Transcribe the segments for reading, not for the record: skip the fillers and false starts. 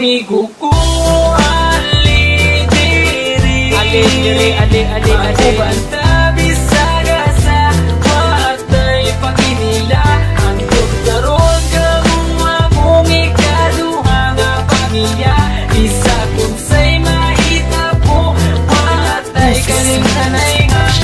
amigo ko. Ali-diri, banta bisaga sa watay paginila. Ang doktoron kamuha mong ikaduha nga pamilya. Isa kung sa'y mahita po, watay kalimtanay nga.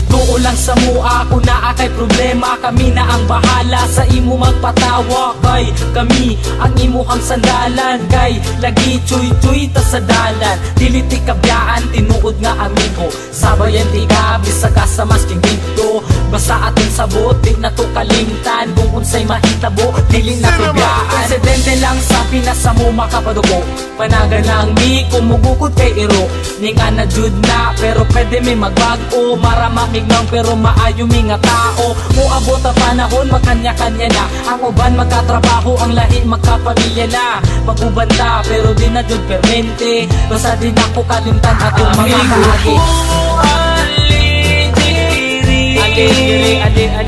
Tuo lang sa mua, kung naakay problema, kami na ang bahala sa imo magpatawa. Kay kami ang imuhang sandalan, kay lagi chuy-chuy ta sa dalan. Dili ti kabyaan, tinuod nga amigo, sabayan ti gabi sa kasamas king dito. Basta atong sabot, di na to kalimtan. Kung unsay mahitabo, dili na kabyaan. Insidente lang sa pinasa mo makapadugo, panagan lang mi kumugukod kay iro. Ninga na jud na, pero pwede mi magbago. Marama mignaw pero maayo mi nga tao. Muabot ang panahon, magkanya-kanya na. Ang uban magkatrabaho, ang lahi magkapamilya na. Magubanda pero di na jud permente. Basta di na ko kalimtan atong mga kaagi.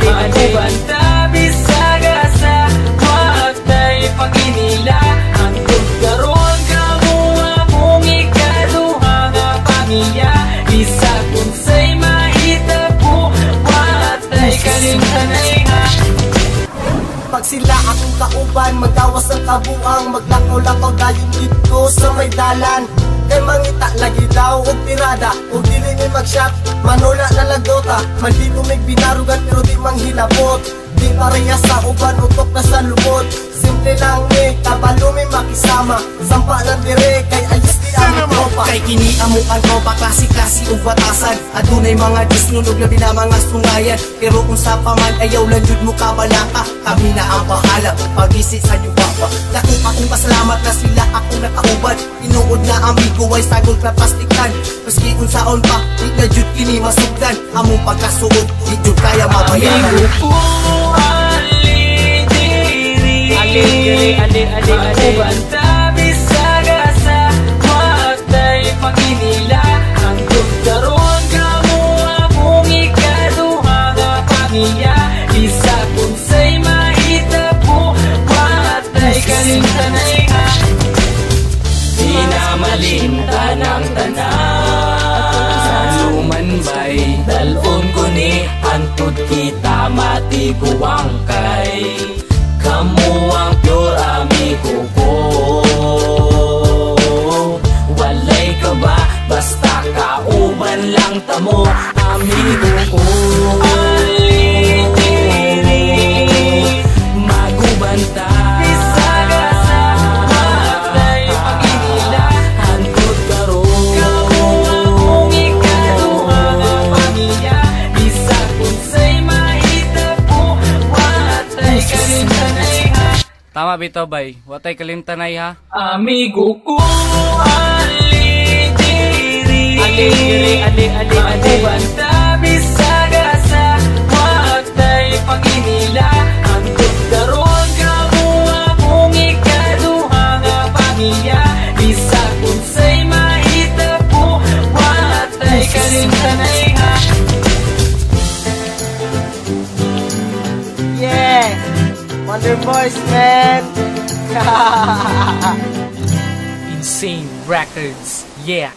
Magubanda bisaga sa watay paginila. Ang doktoron kamuha mong ikaduha nga pamilya. Isa kung sa'y mahita po, watay kalimtanay nga. Pag sila akong kauban, magawas ang kabuang, maglakaw-lakaw dayon dito sa may dalan. Kay mangita lagi daw og tirada, og dili ni mag-shop, manula na lagdota. Mandito may binarugan pero di manghilabot. Di pareha sa uban, utok na sa lubot. Simple lang ni, kabalo may makisama. Sampa ng dire, kay ayos di ang tropa. Kay kini amo ang tropa, klase-klase ug batasan. Adunay mga disnunog na mga sungayan. Pero kung sa paman ayaw lang jud mo kabalaka, kami na ang bahala pag-isip sa inyo baba. Dako akong pasalamat na sila akong nakauban. Tinuod na amigo ay sagol na plastikan. Maski kung saon pa, di na jud kini masugdan. Among pagkasuod, di jud kaya mabayaran. Amigo ko, magubanda bisaga sa watay paginila. Ang doktoron kamuha mong ikaduha nga pamilya. Isa kung sa'y mahita po, watay kalimtanay nga. Di na malimtan ang tanan sa lumanbay. Dalon ko ni antud kita matiguang kay. Kamu ang pure amigo ko. Walay ka ba? Basta kauban lang tamo, amigo ko. Ali-diri, magubanta bisaga sa watay paginila. Ang doktoron kamuha mong ikaduha nga pamilya. Isa kung sa'y mahita po, watay kalimtanay. Tama bitaw bay, watay kalimtanay ha. Amigo ko, ali-diri, magubanda bisaga sa watay paginila. Ang doktoron kamuha mong ikaduha nga pamilya. Isa kung sa'y mahita po, watay kalimtanay nga. Yeah! Wonder Boys, man! Insane Records, yeah.